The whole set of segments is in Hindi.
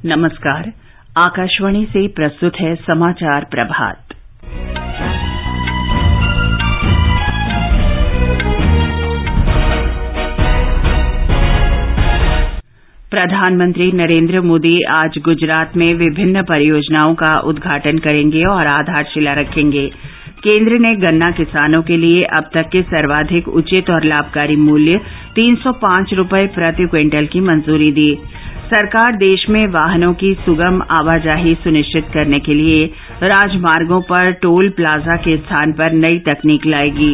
नमस्कार। आकाशवाणी से प्रस्तुत है समाचार प्रभात। प्रधानमंत्री नरेंद्र मोदी आज गुजरात में विभिन्न परियोजनाओं का उद्घाटन करेंगे और आधारशिला रखेंगे। केंद्र ने गन्ना किसानों के लिए अब तक के सर्वाधिक उचित और लाभकारी मूल्य 305 रुपये प्रति क्विंटल की मंजूरी दी। सरकार देश में वाहनों की सुगम आवाजाही सुनिश्चित करने के लिए राजमार्गों पर टोल प्लाजा के स्थान पर नई तकनीक लाएगी।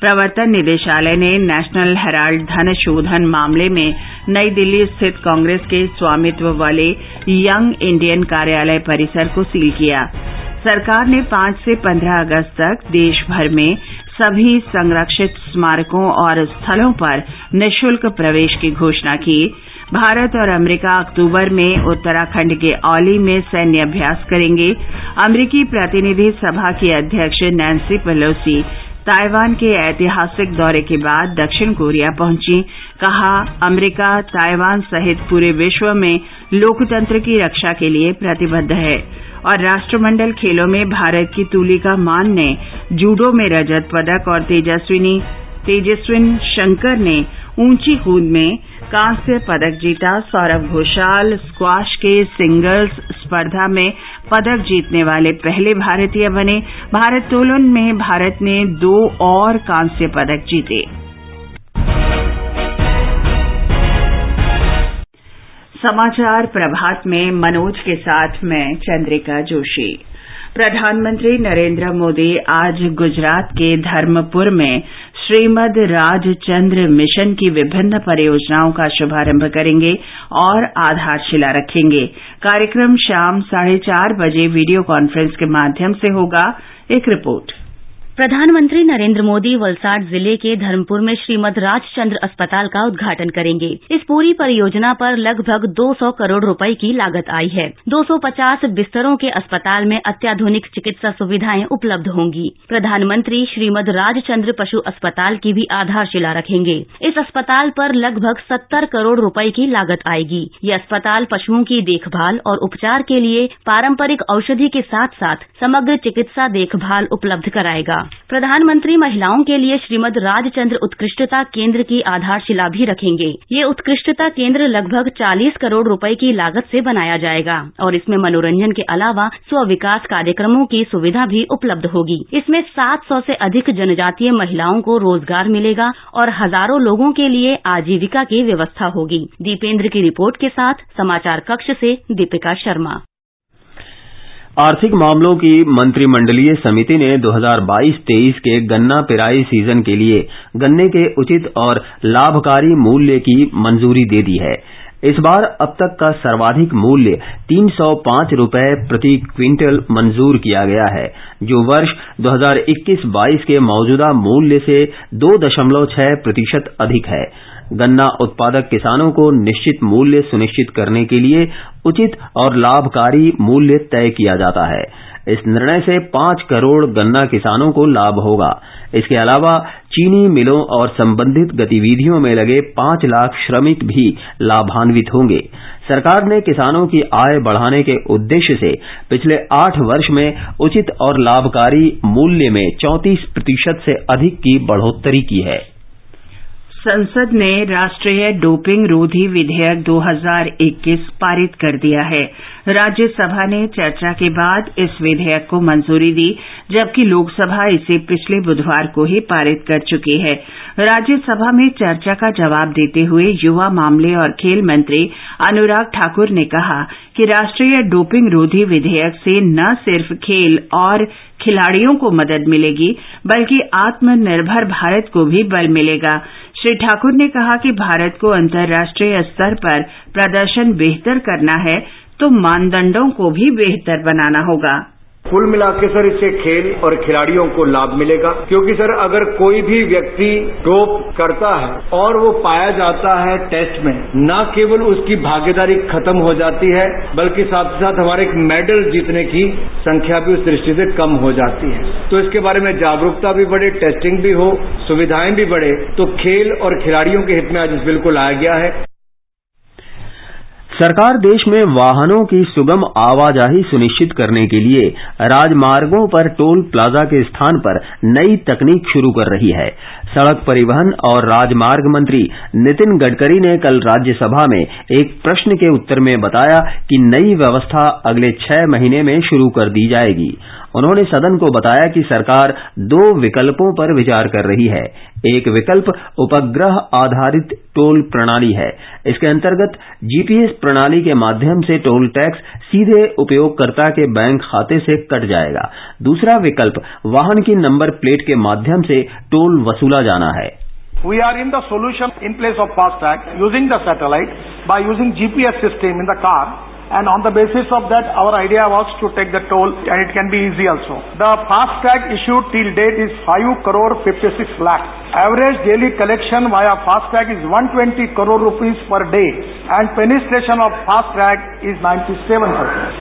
प्रवर्तन निदेशालय ने नेशनल हेराल्ड धन शोधन मामले में नई दिल्ली स्थित कांग्रेस के स्वामित्व वाले यंग इंडियन कार्यालय परिसर को सील किया। सरकार ने 5 से 15 अगस्त तक देश भर में सभी संरक्षित स्मारकों और स्थलों पर निःशुल्क प्रवेश की घोषणा की। भारत और अमेरिका अक्टूबर में उत्तराखंड के औली में सैन्य अभ्यास करेंगे। अमेरिकी प्रतिनिधि सभा की अध्यक्ष नैन्सी पेलोसी ताइवान के ऐतिहासिक दौरे के बाद दक्षिण कोरिया पहुंची। कहा, अमेरिका ताइवान सहित पूरे विश्व में लोकतंत्र की रक्षा के लिए प्रतिबद्ध है। और राष्ट्रमंडल खेलों में भारत की तुलिका मान ने जूडो में रजत पदक और तेजस्विन शंकर ने ऊंची कूद में कांस्य पदक जीता। सौरभ घोषाल स्क्वाश के सिंगल्स स्पर्धा में पदक जीतने वाले पहले भारतीय बने। भारोत्तोलन में भारत ने 2 और कांस्य पदक जीते। समाचार प्रभात में मनोज के साथ मैं चंद्रिका जोशी। प्रधानमंत्री नरेंद्र मोदी आज गुजरात के धर्मपुर में श्रीमद राजचंद्र मिशन की विभिन्न परियोजनाओं का शुभारंभ करेंगे और आधारशिला रखेंगे। कार्यक्रम शाम 4:30 बजे वीडियो कॉन्फ्रेंस के माध्यम से होगा। एक रिपोर्ट। प्रधानमंत्री नरेंद्र मोदी वलसाड जिले के धर्मपुर में श्रीमद राजचंद्र अस्पताल का उद्घाटन करेंगे। इस पूरी परियोजना पर लगभग 200 करोड़ रुपए की लागत आई है। 250 बिस्तरों के अस्पताल में अत्याधुनिक चिकित्सा सुविधाएं उपलब्ध होंगी। प्रधानमंत्री श्रीमद राजचंद्र पशु अस्पताल की भी आधारशिला रखेंगे। इस अस्पताल पर लगभग 70 करोड़ रुपए की लागत आएगी। ये अस्पताल पशुओं की देखभाल और उपचार के लिए पारंपरिक औषधि के साथ साथ समग्र चिकित्सा देखभाल उपलब्ध कराएगा। प्रधानमंत्री महिलाओं के लिए श्रीमद राजचंद्र उत्कृष्टता केंद्र की आधारशिला भी रखेंगे। ये उत्कृष्टता केंद्र लगभग 40 करोड़ रुपए की लागत से बनाया जाएगा और इसमें मनोरंजन के अलावा स्व विकास कार्यक्रमों की सुविधा भी उपलब्ध होगी। इसमें 700 से अधिक जनजातीय महिलाओं को रोजगार मिलेगा और हजारों लोगों के लिए आजीविका की व्यवस्था होगी। दीपेंद्र की रिपोर्ट के साथ समाचार कक्ष से दीपिका शर्मा। आर्थिक मामलों की मंत्रिमंडलीय समिति ने 2022-23 के गन्ना पेराई सीजन के लिए गन्ने के उचित और लाभकारी मूल्य की मंजूरी दे दी है। इस बार अब तक का सर्वाधिक मूल्य 305 रुपये प्रति क्विंटल मंजूर किया गया है, जो वर्ष 2021-22 के मौजूदा मूल्य से 2.6% अधिक है। गन्ना उत्पादक किसानों को निश्चित मूल्य सुनिश्चित करने के लिए उचित और लाभकारी मूल्य तय किया जाता है। इस निर्णय से 5 करोड़ गन्ना किसानों को लाभ होगा। इसके अलावा चीनी मिलों और संबंधित गतिविधियों में लगे 5 लाख श्रमिक भी लाभान्वित होंगे। सरकार ने किसानों की आय बढ़ाने के उद्देश्य से पिछले 8 वर्ष में उचित और लाभकारी मूल्य में 34% से अधिक की बढ़ोतरी की है। संसद ने राष्ट्रीय डोपिंग रोधी विधेयक 2021 पारित कर दिया है। राज्यसभा ने चर्चा के बाद इस विधेयक को मंजूरी दी, जबकि लोकसभा इसे पिछले बुधवार को ही पारित कर चुकी है। राज्यसभा में चर्चा का जवाब देते हुए युवा मामले और खेल मंत्री अनुराग ठाकुर ने कहा कि राष्ट्रीय डोपिंग रोधी विधेयक से न सिर्फ खेल और खिलाड़ियों को मदद मिलेगी, बल्कि आत्मनिर्भर भारत को भी बल मिलेगा। श्री ठाकुर ने कहा कि भारत को अंतर्राष्ट्रीय स्तर पर प्रदर्शन बेहतर करना है तो मानदंडों को भी बेहतर बनाना होगा। कुल मिलाकर सर इससे खेल और खिलाड़ियों को लाभ मिलेगा, क्योंकि सर अगर कोई भी व्यक्ति डोप करता है और वो पाया जाता है टेस्ट में, न केवल उसकी भागीदारी खत्म हो जाती है, बल्कि साथ ही साथ हमारे मेडल जीतने की संख्या भी उस दृष्टि से कम हो जाती है। तो इसके बारे में जागरूकता भी बढ़े, टेस्टिंग भी हो, सुविधाएं भी बढ़े, तो खेल और खिलाड़ियों के हित में आज इस बिल को लाया गया है। सरकार देश में वाहनों की सुगम आवाजाही सुनिश्चित करने के लिए राजमार्गों पर टोल प्लाजा के स्थान पर नई तकनीक शुरू कर रही है। सड़क परिवहन और राजमार्ग मंत्री नितिन गडकरी ने कल राज्यसभा में एक प्रश्न के उत्तर में बताया कि नई व्यवस्था अगले 6 महीने में शुरू कर दी जाएगी। उन्होंने सदन को बताया कि सरकार 2 विकल्पों पर विचार कर रही है। एक विकल्प उपग्रह आधारित टोल प्रणाली है। इसके अंतर्गत जीपीएस प्रणाली के माध्यम से टोल टैक्स सीधे उपयोगकर्ता के बैंक खाते से कट जाएगा। दूसरा विकल्प वाहन की नंबर प्लेट के माध्यम से टोल वसूला जाना है। We are in the solution in place of FASTag using the satellite by using GPS system in the car, and on the basis of that our idea was to take the toll, and it can be easy also. The FASTag issued till date is 5 crore 56 lakh. Average daily collection via FASTag is 120 crore rupees per day, and penetration of FASTag is 97%.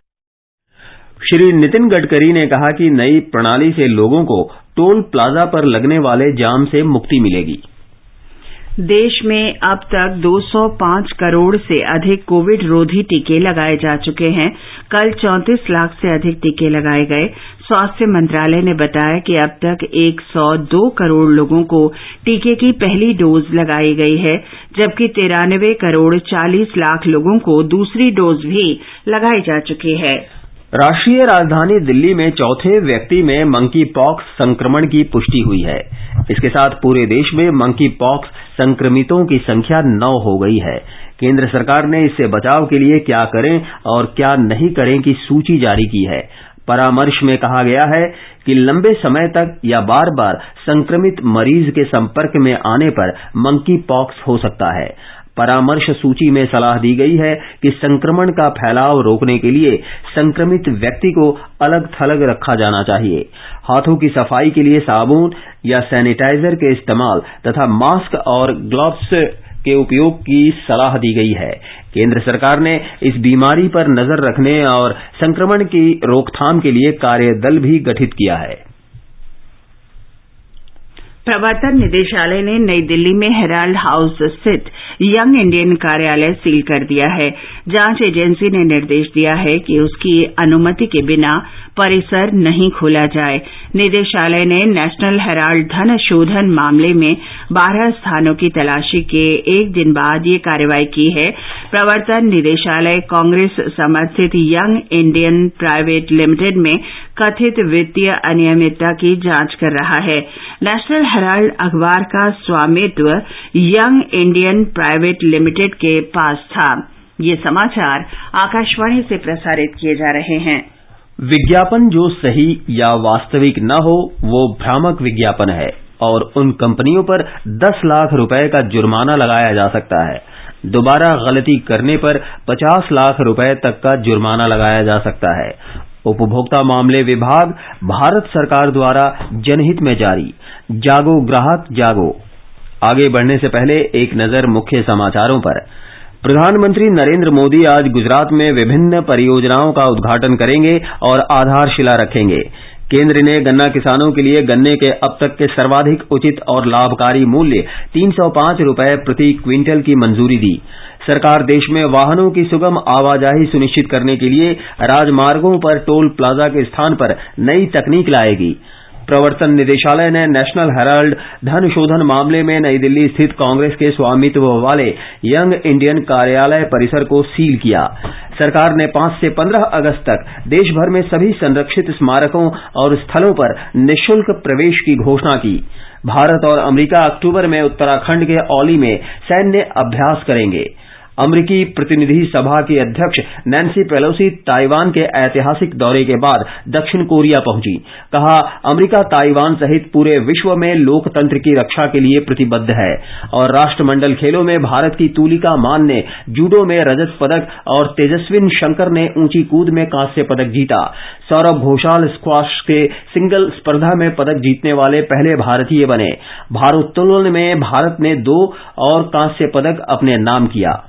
Shri Nitin Gadkari ने कहा कि नई प्रणाली से लोगों को टोल प्लाजा पर लगने वाले जाम से मुक्ति मिलेगी। देश में अब तक 205 करोड़ से अधिक कोविड रोधी टीके लगाए जा चुके हैं। कल 34 लाख से अधिक टीके लगाए गए। स्वास्थ्य मंत्रालय ने बताया कि अब तक 102 करोड़ लोगों को टीके की पहली डोज लगाई गई है, जबकि 93 करोड़ 40 लाख लोगों को दूसरी डोज भी लगाई जा चुकी है। राष्ट्रीय राजधानी दिल्ली में चौथे व्यक्ति में मंकी पॉक्स संक्रमण की पुष्टि हुई है। इसके साथ पूरे देश में मंकी पॉक्स संक्रमितों की संख्या 9 हो गई है। केंद्र सरकार ने इससे बचाव के लिए क्या करें और क्या नहीं करें की सूची जारी की है। परामर्श में कहा गया है कि लंबे समय तक या बार बार संक्रमित मरीज के संपर्क में आने पर मंकी पॉक्स हो सकता है। परामर्श सूची में सलाह दी गई है कि संक्रमण का फैलाव रोकने के लिए संक्रमित व्यक्ति को अलग थलग रखा जाना चाहिए। हाथों की सफाई के लिए साबुन या सैनिटाइजर के इस्तेमाल तथा मास्क और ग्लव्स के उपयोग की सलाह दी गई है। केंद्र सरकार ने इस बीमारी पर नजर रखने और संक्रमण की रोकथाम के लिए कार्यदल भी गठित किया है। प्रवर्तन निदेशालय ने नई दिल्ली में हेराल्ड हाउस स्थित यंग इंडियन कार्यालय सील कर दिया है। जांच एजेंसी ने निर्देश दिया है कि उसकी अनुमति के बिना परिसर नहीं खोला जाए। निदेशालय ने नेशनल हेराल्ड धन शोधन मामले में 12 स्थानों की तलाशी के एक दिन बाद ये कार्रवाई की है। प्रवर्तन निदेशालय कांग्रेस समर्थित यंग इंडियन प्राइवेट लिमिटेड में कथित वित्तीय अनियमितता की जांच कर रहा है। नेशनल हेराल्ड अखबार का स्वामित्व यंग इंडियन प्राइवेट लिमिटेड के पास था। ये समाचार आकाशवाणी से प्रसारित किए जा रहे हैं। विज्ञापन जो सही या वास्तविक न हो वो भ्रामक विज्ञापन है और उन कंपनियों पर 10 लाख रुपए का जुर्माना लगाया जा सकता है। दोबारा गलती करने पर 50 लाख रुपए तक का जुर्माना लगाया जा सकता है। उपभोक्ता मामले विभाग भारत सरकार द्वारा जनहित में जारी। जागो ग्राहक जागो। आगे बढ़ने से पहले एक नजर मुख्य समाचारों पर। प्रधानमंत्री नरेंद्र मोदी आज गुजरात में विभिन्न परियोजनाओं का उद्घाटन करेंगे और आधारशिला रखेंगे। केंद्र ने गन्ना किसानों के लिए गन्ने के अब तक के सर्वाधिक उचित और लाभकारी मूल्य 305 रुपए प्रति क्विंटल की मंजूरी दी। सरकार देश में वाहनों की सुगम आवाजाही सुनिश्चित करने के लिए राजमार्गों पर टोल प्लाजा के स्थान पर नई तकनीक लाएगी। प्रवर्तन निदेशालय ने नेशनल हेराल्ड धन शोधन मामले में नई दिल्ली स्थित कांग्रेस के स्वामित्व वाले यंग इंडियन कार्यालय परिसर को सील किया। सरकार ने 5 से 15 अगस्त तक देश भर में सभी संरक्षित स्मारकों और स्थलों पर निःशुल्क प्रवेश की घोषणा की। भारत और अमेरिका अक्टूबर में उत्तराखंड के औली में सैन्य अभ्यास करेंगे। अमेरिकी प्रतिनिधि सभा की अध्यक्ष नैन्सी पेलोसी ताइवान के ऐतिहासिक दौरे के बाद दक्षिण कोरिया पहुंची। कहा, अमेरिका ताइवान सहित पूरे विश्व में लोकतंत्र की रक्षा के लिए प्रतिबद्ध है। और राष्ट्रमंडल खेलों में भारत की तुलिका मान ने जूडो में रजत पदक और तेजस्विन शंकर ने ऊंची कूद में कांस्य पदक जीता। सौरभ घोषाल स्क्वाश के सिंगल स्पर्धा में पदक जीतने वाले पहले भारतीय बने। भारोत्तोलन में भारत ने 2 और कांस्य पदक अपने नाम किया।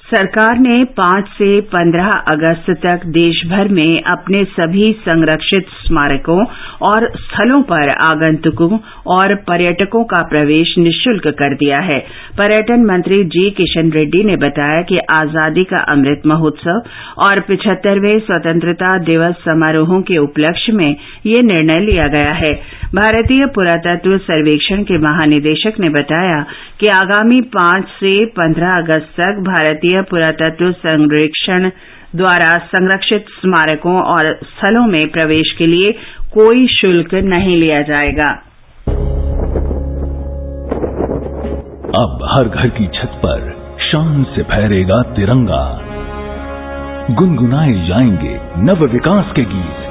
सरकार ने 5 से 15 अगस्त तक देश भर में अपने सभी संरक्षित स्मारकों और स्थलों पर आगंतुकों और पर्यटकों का प्रवेश निःशुल्क कर दिया है। पर्यटन मंत्री जी किशन रेड्डी ने बताया कि आजादी का अमृत महोत्सव और 75वें स्वतंत्रता दिवस समारोहों के उपलक्ष्य में ये निर्णय लिया गया है। भारतीय पुरातत्व सर्वेक्षण के महानिदेशक ने बताया कि आगामी 5 से 15 अगस्त तक भारतीय पुरातत्व सर्वेक्षण द्वारा संरक्षित स्मारकों और स्थलों में प्रवेश के लिए कोई शुल्क नहीं लिया जाएगा। अब हर घर की छत पर शान से फहरेगा तिरंगा, गुनगुनाए जाएंगे नव विकास के गीत,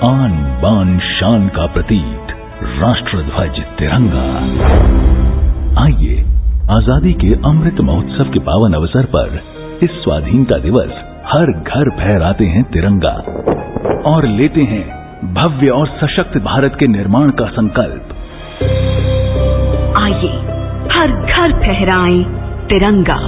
आन बान शान का प्रतीक राष्ट्रध्वज तिरंगा। आइए आजादी के अमृत महोत्सव के पावन अवसर पर इस स्वाधीनता दिवस हर घर फहराते हैं तिरंगा और लेते हैं भव्य और सशक्त भारत के निर्माण का संकल्प। आइए हर घर फहराएं तिरंगा।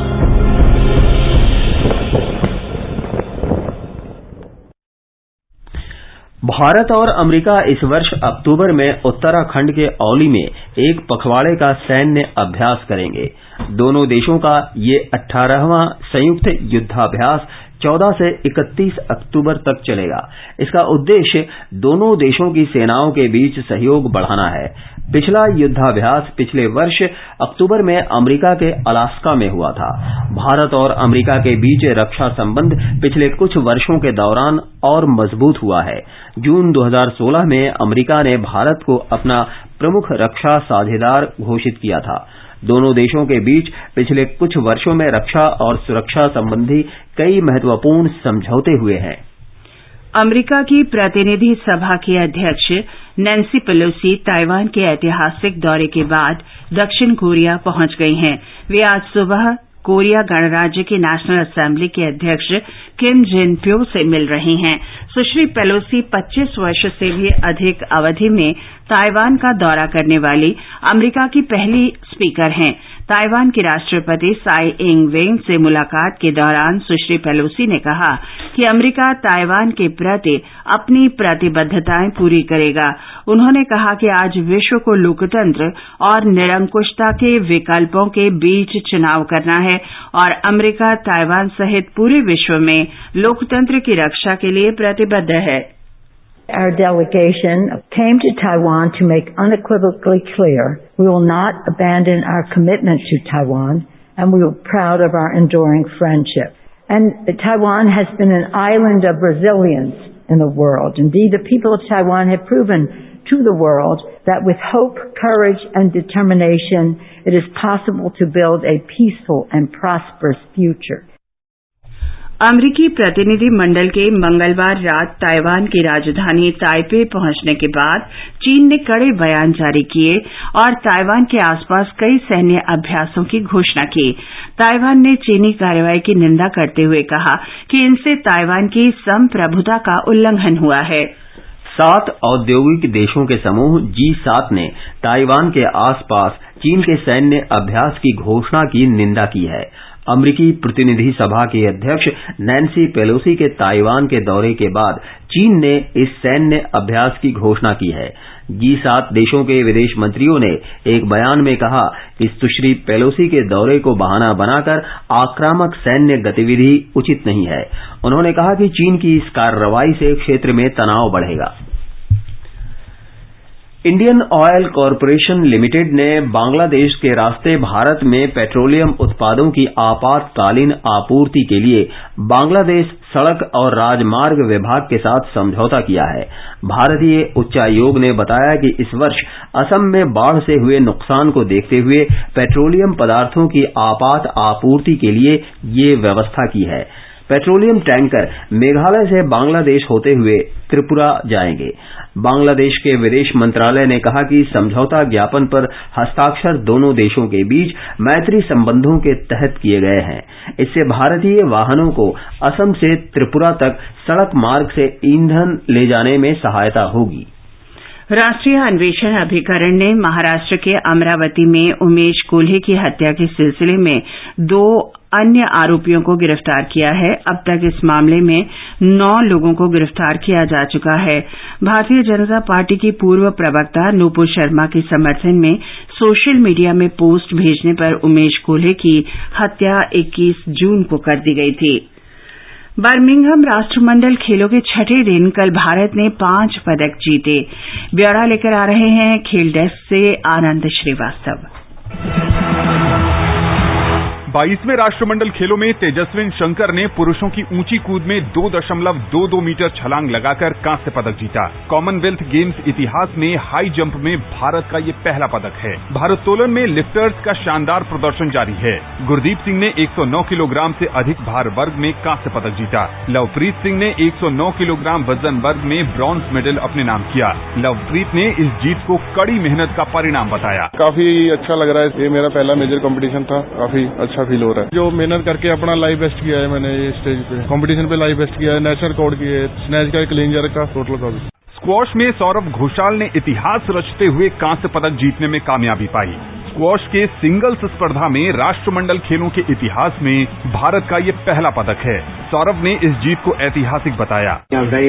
भारत और अमेरिका इस वर्ष अक्टूबर में उत्तराखंड के औली में एक पखवाड़े का सैन्य अभ्यास करेंगे। दोनों देशों का ये 18वां संयुक्त युद्धाभ्यास 14 से 31 अक्टूबर तक चलेगा। इसका उद्देश्य दोनों देशों की सेनाओं के बीच सहयोग बढ़ाना है। पिछला युद्धाभ्यास पिछले वर्ष अक्टूबर में अमेरिका के अलास्का में हुआ था। भारत और अमेरिका के बीच रक्षा संबंध पिछले कुछ वर्षों के दौरान और मजबूत हुआ है। जून 2016 में अमेरिका ने भारत को अपना प्रमुख रक्षा साझेदार घोषित किया था। दोनों देशों के बीच पिछले कुछ वर्षों में रक्षा और सुरक्षा संबंधी कई महत्वपूर्ण समझौते हुए हैं। अमेरिका की प्रतिनिधि सभा की अध्यक्ष नैन्सी पेलोसी ताइवान के ऐतिहासिक दौरे के बाद दक्षिण कोरिया पहुंच गई हैं। वे आज सुबह कोरिया गणराज्य की नेशनल असेंबली के अध्यक्ष किम जिन प्यो से मिल रही हैं। सुश्री पेलोसी 25 वर्ष से भी अधिक अवधि में ताइवान का दौरा करने वाली अमेरिका की पहली स्पीकर हैं। ताइवान के राष्ट्रपति साई इंग वेन से मुलाकात के दौरान सुश्री पेलोसी ने कहा कि अमेरिका ताइवान के प्रति अपनी प्रतिबद्धताएं पूरी करेगा। उन्होंने कहा कि आज विश्व को लोकतंत्र और निरंकुशता के विकल्पों के बीच चुनाव करना है और अमेरिका ताइवान सहित पूरे विश्व में लोकतंत्र की रक्षा के लिए प्रतिबद्ध है। Our delegation came to Taiwan to make unequivocally clear we will not abandon our commitment to Taiwan, and we are proud of our enduring friendship. And Taiwan has been an island of resilience in the world. Indeed, the people of Taiwan have proven to the world that with hope, courage, and determination, it is possible to build a peaceful and prosperous future. अमेरिकी प्रतिनिधि मंडल के मंगलवार रात ताइवान की राजधानी ताइपे पहुंचने के बाद चीन ने कड़े बयान जारी किए और ताइवान के आसपास कई सैन्य अभ्यासों की घोषणा की। ताइवान ने चीनी कार्रवाई की निंदा करते हुए कहा कि इनसे ताइवान की संप्रभुता का उल्लंघन हुआ है। 7 औद्योगिक देशों के समूह G7 ने ताइवान के आसपास चीन के सैन्य अभ्यास की घोषणा की निंदा की है। अमेरिकी प्रतिनिधि सभा की अध्यक्ष नैन्सी पेलोसी के ताइवान के दौरे के बाद चीन ने इस सैन्य अभ्यास की घोषणा की है। G7 देशों के विदेश मंत्रियों ने एक बयान में कहा कि सुश्री पेलोसी के दौरे को बहाना बनाकर आक्रामक सैन्य गतिविधि उचित नहीं है। उन्होंने कहा कि चीन की इस कार्रवाई से क्षेत्र में तनाव बढ़ेगा। इंडियन ऑयल कॉरपोरेशन लिमिटेड ने बांग्लादेश के रास्ते भारत में पेट्रोलियम उत्पादों की आपातकालीन आपूर्ति के लिए बांग्लादेश सड़क और राजमार्ग विभाग के साथ समझौता किया है। भारतीय उच्चायोग ने बताया कि इस वर्ष असम में बाढ़ से हुए नुकसान को देखते हुए पेट्रोलियम पदार्थों की आपात आपूर्ति के लिए ये व्यवस्था की है। पेट्रोलियम टैंकर मेघालय से बांग्लादेश होते हुए त्रिपुरा जाएंगे। बांग्लादेश के विदेश मंत्रालय ने कहा कि समझौता ज्ञापन पर हस्ताक्षर दोनों देशों के बीच मैत्री संबंधों के तहत किए गए हैं। इससे भारतीय वाहनों को असम से त्रिपुरा तक सड़क मार्ग से ईंधन ले जाने में सहायता होगी। राष्ट्रीय अन्वेषण अभिकरण ने महाराष्ट्र के अमरावती में उमेश कोल्हे की हत्या के सिलसिले में 2 अन्य आरोपियों को गिरफ्तार किया है। अब तक इस मामले में 9 लोगों को गिरफ्तार किया जा चुका है। भारतीय जनता पार्टी की पूर्व प्रवक्ता नूपुर शर्मा के समर्थन में सोशल मीडिया में पोस्ट भेजने पर उमेश कोल्हे की हत्या 21 जून को कर दी गई थी। बर्मिंघम राष्ट्रमंडल खेलों के छठे दिन कल भारत ने 5 पदक जीते। ब्यौरा लेकर आ रहे हैं खेल डेस्क से आनंद श्रीवास्तव। 22वें राष्ट्रमंडल खेलों में तेजस्विन शंकर ने पुरुषों की ऊंची कूद में 2.22 मीटर छलांग लगाकर कांस्य पदक जीता। कॉमनवेल्थ गेम्स इतिहास में हाई जंप में भारत का ये पहला पदक है। भारोत्तोलन में लिफ्टर्स का शानदार प्रदर्शन जारी है। गुरदीप सिंह ने 109 किलोग्राम से अधिक भार वर्ग में कांस्य पदक जीता। लवप्रीत सिंह ने 109 किलोग्राम वजन वर्ग में ब्रॉन्ज मेडल अपने नाम किया। लवप्रीत ने इस जीत को कड़ी मेहनत का परिणाम बताया। काफी अच्छा लग रहा है, ये मेरा पहला मेजर कंपटीशन था, काफी अच्छा फील हो रहा है। जो मेहनत करके अपना लाइव बेस्ट किया है मैंने, ये स्टेज पे कंपटीशन पे लाइव बेस्ट किया है, नेशनल रिकॉर्ड किए, स्नैच का, क्लींजर का, टोटल का भी। स्क्वॉश में सौरभ घोषाल ने इतिहास रचते हुए कांस्य पदक जीतने में कामयाबी पाई। स्क्वॉश के सिंगल्स स्पर्धा में राष्ट्रमंडल खेलों के इतिहास में भारत का ये पहला पदक है। सौरभ ने इस जीत को ऐतिहासिक बताया।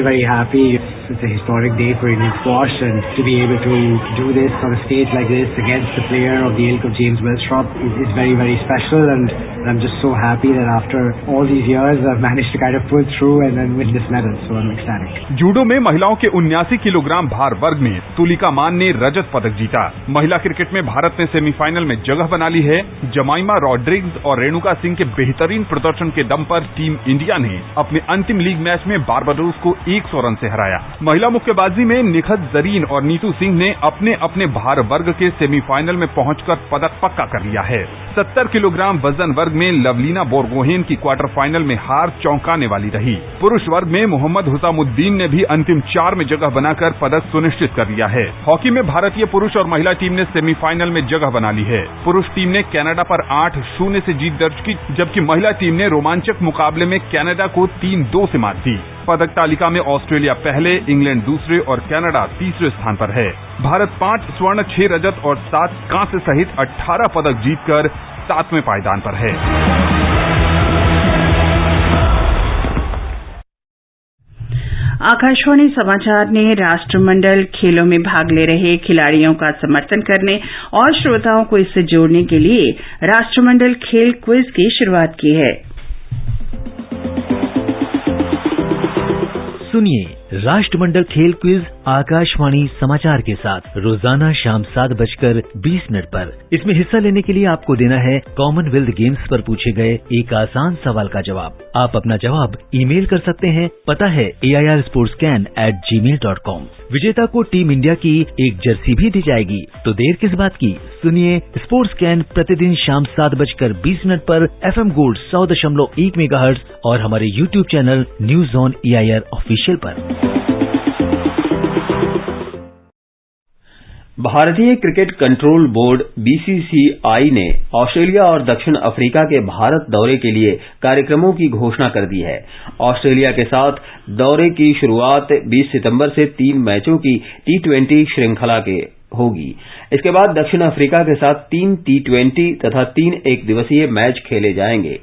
very happy. It's a historic day for Indian squash, and to be able to do this on a stage like this against the player of the ilk of James Willstrop is very special, and I'm just so happy that after all these years I've managed to kind of pull through and then win this medal, so I'm ecstatic. Judo में महिलाओं के 79 किलोग्राम भार वर्ग में तुलिका मान ने रजत पदक जीता। महिला क्रिकेट में भारत ने सेमीफाइनल में जगह बना ली है। जमाइमा रॉड्रिग्स और रेणुका सिंह के बेहतरीन प्रदर्शन के दम पर टीम इंडिया ने अपने अंतिम लीग मैच में बारबाडोस को 100 रन से हराया। महिला मुक्केबाजी में निखत जरीन और नीतू सिंह ने अपने अपने भार वर्ग के सेमीफाइनल में पहुंचकर पदक पक्का कर लिया है। 70 किलोग्राम वजन वर्ग में लवलीना बोरगोहेन की क्वार्टर फाइनल में हार चौंकाने वाली रही। पुरुष वर्ग में मोहम्मद हुसामुद्दीन ने भी अंतिम 4 में जगह बनाकर पदक सुनिश्चित कर लिया है। हॉकी में भारतीय पुरुष और महिला टीम ने सेमीफाइनल में जगह बना ली है। पुरुष टीम ने कनाडा पर 8-0 से जीत दर्ज की, जबकि महिला टीम ने रोमांचक मुकाबले में कनाडा को 3-2 से मात दी। पदक तालिका में ऑस्ट्रेलिया पहले, इंग्लैंड दूसरे और कनाडा तीसरे स्थान पर है। भारत 5 स्वर्ण, 6 रजत और 7 कांस्य सहित 18 पदक जीतकर 7वें पायदान पर है। आकाशवाणी समाचार ने राष्ट्रमंडल खेलों में भाग ले रहे खिलाड़ियों का समर्थन करने और श्रोताओं को इससे जोड़ने के लिए राष्ट्रमंडल खेल क्विज की शुरुआत की है। सुनिए राष्ट्रमंडल खेल क्विज आकाशवाणी समाचार के साथ रोजाना शाम 7:20 पर। इसमें हिस्सा लेने के लिए आपको देना है कॉमनवेल्थ गेम्स पर पूछे गए एक आसान सवाल का जवाब। आप अपना जवाब ईमेल कर सकते हैं। पता है airsportscan@gmail.com। विजेता को टीम इंडिया की एक जर्सी भी दी जाएगी। तो देर किस बात की, सुनिए स्पोर्ट्स कैन प्रतिदिन शाम 7:20 पर FM गोल्ड 100.1 मेगाहर्ट्ज और हमारे YouTube channel news on AIR official पर। भारतीय क्रिकेट कंट्रोल बोर्ड BCCI ने ऑस्ट्रेलिया और दक्षिण अफ्रीका के भारत दौरे के लिए कार्यक्रमों की घोषणा कर दी है। ऑस्ट्रेलिया के साथ दौरे की शुरुआत 20 सितंबर से 3 मैचों की T20 श्रृंखला के होगी। इसके बाद दक्षिण अफ्रीका के साथ 3 T20 तथा 3 एक दिवसीय मैच खेले जाएंगे।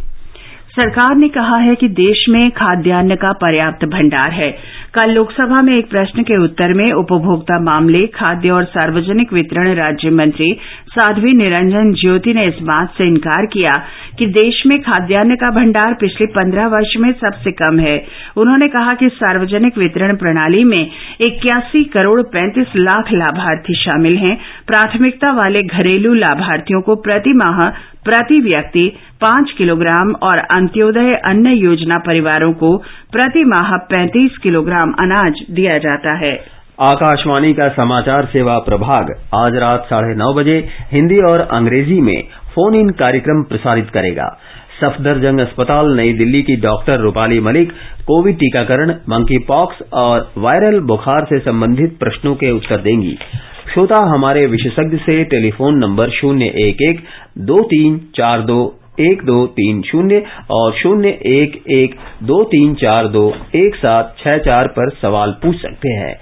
सरकार ने कहा है कि देश में खाद्यान्न का पर्याप्त भंडार है। कल लोकसभा में एक प्रश्न के उत्तर में उपभोक्ता मामले, खाद्य और सार्वजनिक वितरण राज्य मंत्री साध्वी निरंजन ज्योति ने इस बात से इनकार किया कि देश में खाद्यान्न का भंडार पिछले 15 वर्ष में सबसे कम है। उन्होंने कहा कि सार्वजनिक वितरण प्रणाली में 81 करोड़ 35 लाख लाभार्थी शामिल हैं। प्राथमिकता वाले घरेलू लाभार्थियों को प्रति माह प्रति व्यक्ति 5 किलोग्राम और अंत्योदय अन्न योजना परिवारों को प्रति माह 35 किलोग्राम अनाज दिया जाता है। आकाशवाणी का समाचार सेवा प्रभाग आज रात 9:30 बजे हिंदी और अंग्रेजी में फोन इन कार्यक्रम प्रसारित करेगा। सफदरजंग अस्पताल नई दिल्ली की डॉक्टर रूपाली मलिक कोविड टीकाकरण, मंकी पॉक्स और वायरल बुखार से संबंधित प्रश्नों के उत्तर देंगी। श्रोता हमारे विशेषज्ञ से टेलीफोन नंबर 011-2342-1230 और 011-2342-1764 पर सवाल पूछ सकते हैं।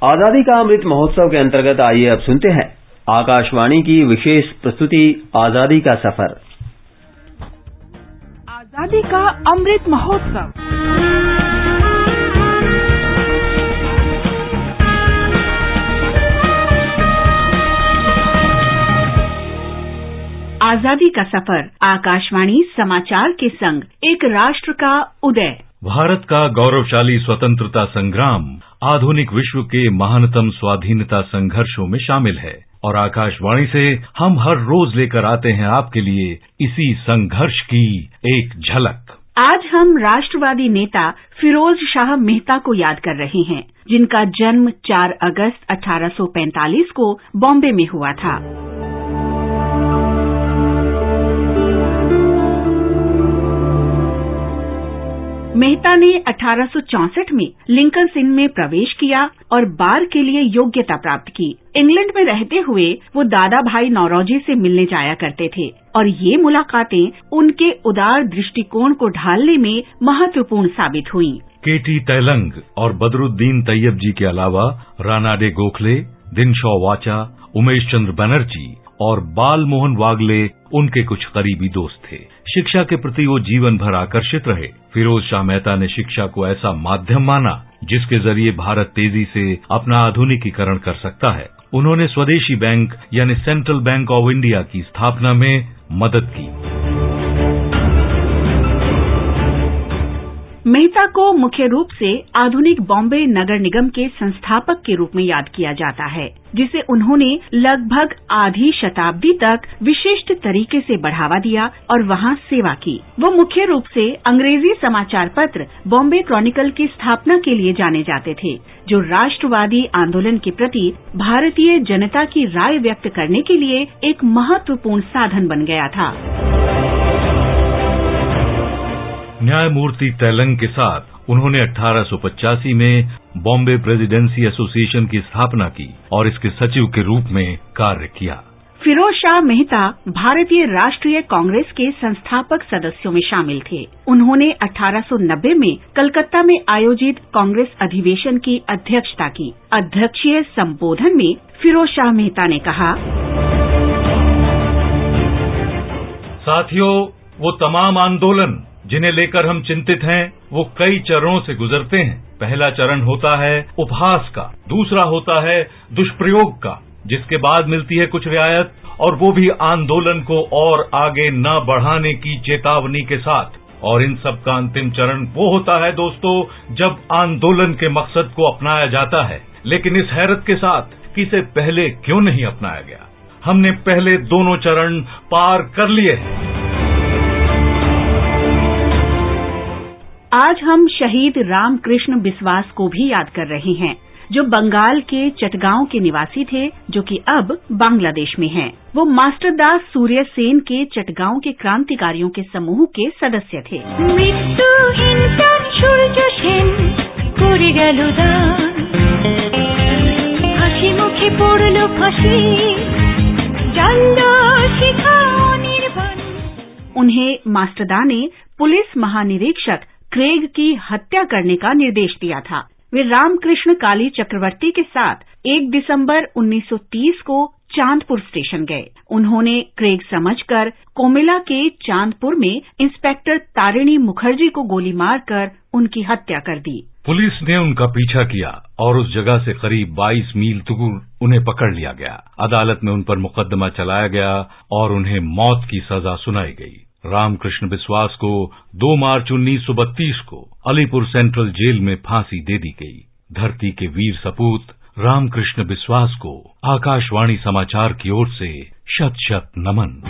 आजादी का अमृत महोत्सव के अंतर्गत आइए अब सुनते हैं आकाशवाणी की विशेष प्रस्तुति आजादी का सफर। आजादी का अमृत महोत्सव। आजादी का सफर, आकाशवाणी समाचार के संग एक राष्ट्र का उदय। भारत का गौरवशाली स्वतंत्रता संग्राम आधुनिक विश्व के महानतम स्वाधीनता संघर्षों में शामिल है और आकाशवाणी से हम हर रोज लेकर आते हैं आपके लिए इसी संघर्ष की एक झलक। आज हम राष्ट्रवादी नेता फिरोज शाह मेहता को याद कर रहे हैं, जिनका जन्म 4 अगस्त 1845 को बॉम्बे में हुआ था। मेहता ने 1864 में लिंकन इन में प्रवेश किया और बार के लिए योग्यता प्राप्त की। इंग्लैंड में रहते हुए वो दादा भाई नौरोजी से मिलने जाया करते थे और ये मुलाकातें उनके उदार दृष्टिकोण को ढालने में महत्वपूर्ण साबित हुई। केटी तैलंग और बदरुद्दीन तैयब जी के अलावा रानाडे गोखले, दिनशॉ वाचा, उमेश चंद्र बनर्जी और बाल मोहन वागले उनके कुछ करीबी दोस्त थे। शिक्षा के प्रति वो जीवन भर आकर्षित रहे। फिरोज शाह मेहता ने शिक्षा को ऐसा माध्यम माना जिसके जरिए भारत तेजी से अपना आधुनिकीकरण कर सकता है। उन्होंने स्वदेशी बैंक यानी सेंट्रल बैंक ऑफ इंडिया की स्थापना में मदद की। मेहता को मुख्य रूप से आधुनिक बॉम्बे नगर निगम के संस्थापक के रूप में याद किया जाता है, जिसे उन्होंने लगभग आधी शताब्दी तक विशिष्ट तरीके से बढ़ावा दिया और वहां सेवा की। वो मुख्य रूप से अंग्रेजी समाचार पत्र बॉम्बे क्रॉनिकल की स्थापना के लिए जाने जाते थे, जो राष्ट्रवादी आंदोलन के प्रति भारतीय जनता की राय व्यक्त करने के लिए एक महत्वपूर्ण साधन बन गया था। न्यायमूर्ति तैलंग के साथ उन्होंने 1885 में बॉम्बे प्रेसिडेंसी एसोसिएशन की स्थापना की और इसके सचिव के रूप में कार्य किया। फिरोज शाह मेहता भारतीय राष्ट्रीय कांग्रेस के संस्थापक सदस्यों में शामिल थे। उन्होंने 1890 में कलकत्ता में आयोजित कांग्रेस अधिवेशन की अध्यक्षता की। अध्यक्षीय संबोधन में फिरोज शाह मेहता ने कहा, साथियों, वो तमाम आंदोलन जिन्हें लेकर हम चिंतित हैं, वो कई चरणों से गुजरते हैं। पहला चरण होता है उपहास का, दूसरा होता है दुष्प्रयोग का, जिसके बाद मिलती है कुछ रियायत, और वो भी आंदोलन को और आगे न बढ़ाने की चेतावनी के साथ। और इन सब का अंतिम चरण वो होता है दोस्तों, जब आंदोलन के मकसद को अपनाया जाता है। लेकिन इस हैरत के साथ कि इसे पहले क्यों नहीं अपनाया गया। हमने पहले दोनों चरण पार कर लिए हैं। आज हम शहीद रामकृष्ण बिस्वास को भी याद कर रहे हैं, जो बंगाल के चटगांव के निवासी थे, जो कि अब बांग्लादेश में हैं। वो मास्टरदास सूर्य सेन के चटगांव के क्रांतिकारियों के समूह के सदस्य थे। उन्हें मास्टरदा ने पुलिस महानिरीक्षक क्रेग की हत्या करने का निर्देश दिया था। वे रामकृष्ण काली चक्रवर्ती के साथ 1 दिसंबर 1930 को चांदपुर स्टेशन गए। उन्होंने क्रेग समझकर कोमिला के चांदपुर में इंस्पेक्टर तारिणी मुखर्जी को गोली मारकर उनकी हत्या कर दी। पुलिस ने उनका पीछा किया और उस जगह से करीब 22 मील दूर उन्हें पकड़ लिया गया। अदालत में उन पर मुकदमा चलाया गया और उन्हें मौत की सजा सुनाई गई। रामकृष्ण बिस्वास को 2 मार्च 1932 को अलीपुर सेंट्रल जेल में फांसी दे दी गई। धरती के वीर सपूत रामकृष्ण बिस्वास को आकाशवाणी समाचार की ओर से शत शत नमन।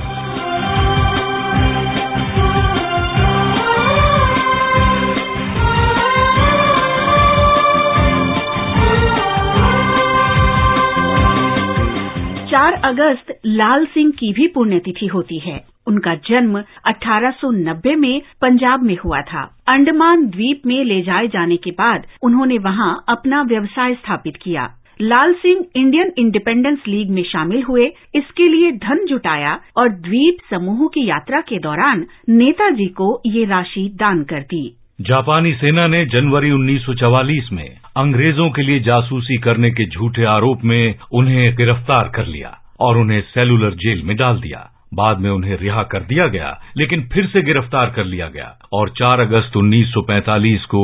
अगस्त लाल सिंह की भी पुण्यतिथि होती है। उनका जन्म 1890 में पंजाब में हुआ था। अंडमान द्वीप में ले जाए जाने के बाद उन्होंने वहां अपना व्यवसाय स्थापित किया। लाल सिंह इंडियन इंडिपेंडेंस लीग में शामिल हुए, इसके लिए धन जुटाया और द्वीप समूह की यात्रा के दौरान नेताजी को ये राशि दान कर दी। जापानी सेना ने जनवरी 1944 में अंग्रेजों के लिए जासूसी करने के झूठे आरोप में उन्हें गिरफ्तार कर लिया और उन्हें सेलुलर जेल में डाल दिया। बाद में उन्हें रिहा कर दिया गया, लेकिन फिर से गिरफ्तार कर लिया गया और 4 अगस्त 1945 को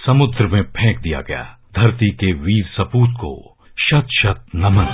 समुद्र में फेंक दिया गया। धरती के वीर सपूत को शत शत नमन।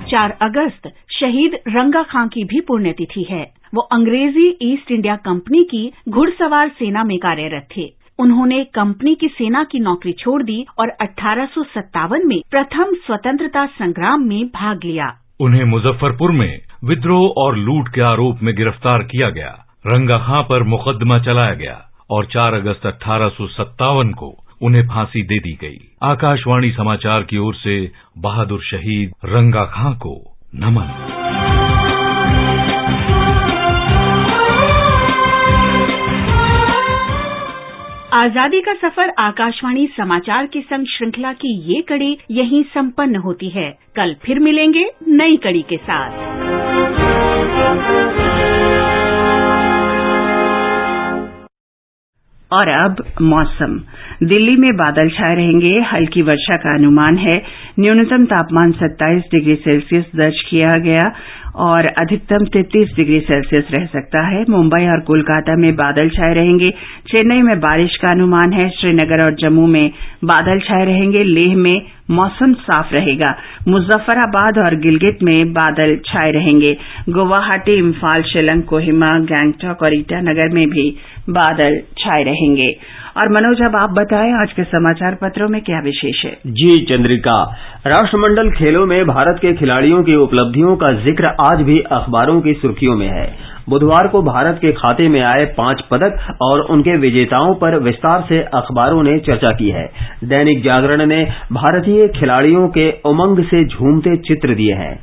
चार अगस्त शहीद रंगा खां की भी पुण्यतिथि है। वो अंग्रेजी ईस्ट इंडिया कंपनी की घुड़सवार सेना में कार्यरत थे। उन्होंने कंपनी की सेना की नौकरी छोड़ दी और 1857 में प्रथम स्वतंत्रता संग्राम में भाग लिया। उन्हें मुजफ्फरपुर में विद्रोह और लूट के आरोप में गिरफ्तार किया गया। रंगा खां पर मुकदमा चलाया गया और 4 अगस्त 1857 को उन्हें फांसी दे दी गई। आकाशवाणी समाचार की ओर से बहादुर शहीद रंगा खां को नमन। आजादी का सफर आकाशवाणी समाचार के संग श्रृंखला की ये कड़ी यहीं संपन्न होती है। कल फिर मिलेंगे नई कड़ी के साथ। और अब मौसम। दिल्ली में बादल छाए रहेंगे, हल्की वर्षा का अनुमान है। न्यूनतम तापमान 27 डिग्री सेल्सियस दर्ज किया गया और अधिकतम 33 डिग्री सेल्सियस रह सकता है। मुंबई और कोलकाता में बादल छाए रहेंगे। चेन्नई में बारिश का अनुमान है। श्रीनगर और जम्मू में बादल छाए रहेंगे। लेह में मौसम साफ रहेगा। मुजफ्फराबाद और गिलगित में बादल छाए रहेंगे। गुवाहाटी, इम्फाल, शिलंग, कोहिमा, गैंगटॉक और ईटानगर में भी बादल छाए रहेंगे। और मनोज, अब आप बताएं आज के समाचार पत्रों में क्या विशेष है? जी चंद्रिका, राष्ट्रमंडल खेलों में भारत के खिलाड़ियों की उपलब्धियों का जिक्र आज भी अखबारों की सुर्खियों में है। बुधवार को भारत के खाते में आए 5 पदक और उनके विजेताओं पर विस्तार से अखबारों ने चर्चा की है। दैनिक जागरण ने भारतीय खिलाड़ियों के उमंग से झूमते चित्र दिए हैं।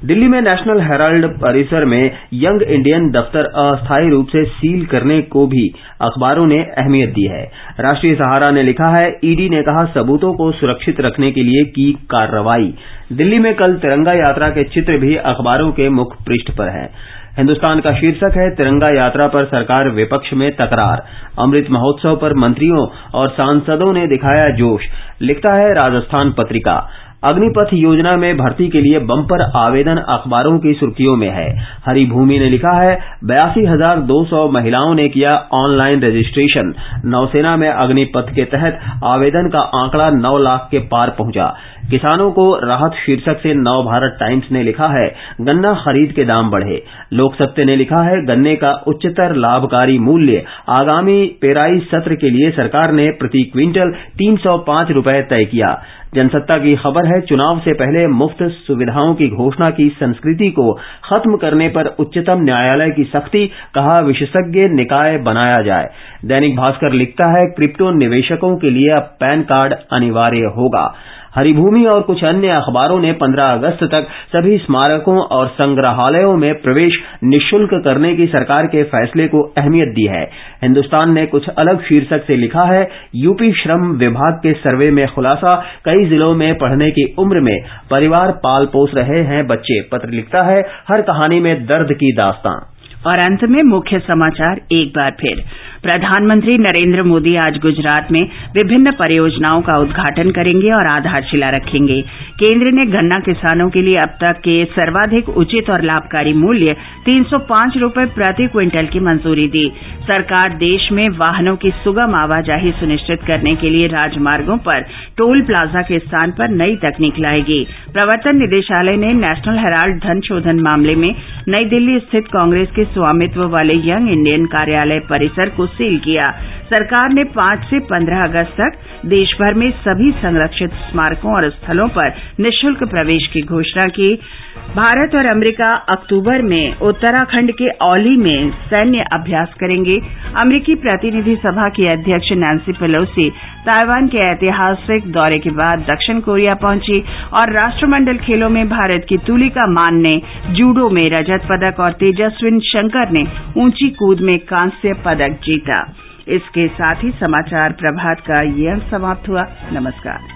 दिल्ली में नेशनल हेराल्ड परिसर में यंग इंडियन दफ्तर अस्थायी रूप से सील करने को भी अखबारों ने अहमियत दी है। राष्ट्रीय सहारा ने लिखा है, ईडी ने कहा सबूतों को सुरक्षित रखने के लिए की कार्रवाई। दिल्ली में कल तिरंगा यात्रा के चित्र भी अखबारों के मुख्य पृष्ठ पर हैं। हिन्दुस्तान का शीर्षक है, तिरंगा यात्रा पर सरकार विपक्ष में तकरार। अमृत महोत्सव पर मंत्रियों और सांसदों ने दिखाया जोश। लिखता है राजस्थान पत्रिका, अग्निपथ योजना में भर्ती के लिए बम्पर आवेदन अखबारों की सुर्खियों में है। हरी भूमि ने लिखा है, 82,200 महिलाओं ने किया ऑनलाइन रजिस्ट्रेशन। नौसेना में अग्निपथ के तहत आवेदन का आंकड़ा 9 लाख के पार पहुंचा। किसानों को राहत शीर्षक से नव भारत टाइम्स ने लिखा है, गन्ना खरीद के दाम बढ़े। लोक सत्य ने लिखा है, गन्ने का उच्चतर लाभकारी मूल्य। आगामी पेराई सत्र के लिए सरकार ने प्रति क्विंटल 305 रुपए तय किया। जनसत्ता की खबर है, चुनाव से पहले मुफ्त सुविधाओं की घोषणा की संस्कृति को खत्म करने पर उच्चतम न्यायालय की सख्ती, कहा विशेषज्ञ निकाय बनाया जाए। दैनिक भास्कर लिखता है, क्रिप्टो निवेशकों के लिए अब पैन कार्ड अनिवार्य होगा। हरिभूमि और कुछ अन्य अखबारों ने 15 अगस्त तक सभी स्मारकों और संग्रहालयों में प्रवेश निःशुल्क करने की सरकार के फैसले को अहमियत दी है। हिन्दुस्तान ने कुछ अलग शीर्षक से लिखा है, यूपी श्रम विभाग के सर्वे में खुलासा, कई जिलों में पढ़ने की उम्र में परिवार पाल पोस रहे हैं बच्चे। पत्र लिखता है, हर कहानी में दर्द की दास्तां। और अंत में मुख्य समाचार एक बार फिर। प्रधानमंत्री नरेंद्र मोदी आज गुजरात में विभिन्न परियोजनाओं का उद्घाटन करेंगे और आधारशिला रखेंगे। केंद्र ने गन्ना किसानों के लिए अब तक के सर्वाधिक उचित और लाभकारी मूल्य 305 रुपए प्रति क्विंटल की मंजूरी दी। सरकार देश में वाहनों की सुगम आवाजाही सुनिश्चित करने के लिए राजमार्गों पर टोल प्लाजा के स्थान पर नई तकनीक लाएगी। प्रवर्तन निदेशालय ने नेशनल हेराल्ड धन शोधन मामले में नई दिल्ली स्थित कांग्रेस के स्वामित्व वाले यंग इंडियन कार्यालय परिसर को सील किया। सरकार ने 5 से 15 अगस्त तक देश भर में सभी संरक्षित स्मारकों और स्थलों पर निःशुल्क प्रवेश की घोषणा की। भारत और अमेरिका अक्टूबर में उत्तराखंड के औली में सैन्य अभ्यास करेंगे। अमेरिकी प्रतिनिधि सभा की अध्यक्ष नैन्सी पेलोसी ताइवान के ऐतिहासिक दौरे के बाद दक्षिण कोरिया पहुंची। और राष्ट्रमंडल खेलों में भारत की तुलिका मान ने जूडो में रजत पदक और तेजस्विन शंकर ने ऊंची कूद में कांस्य पदक जीता। इसके साथ ही समाचार प्रभात का ये अंक समाप्त हुआ। नमस्कार।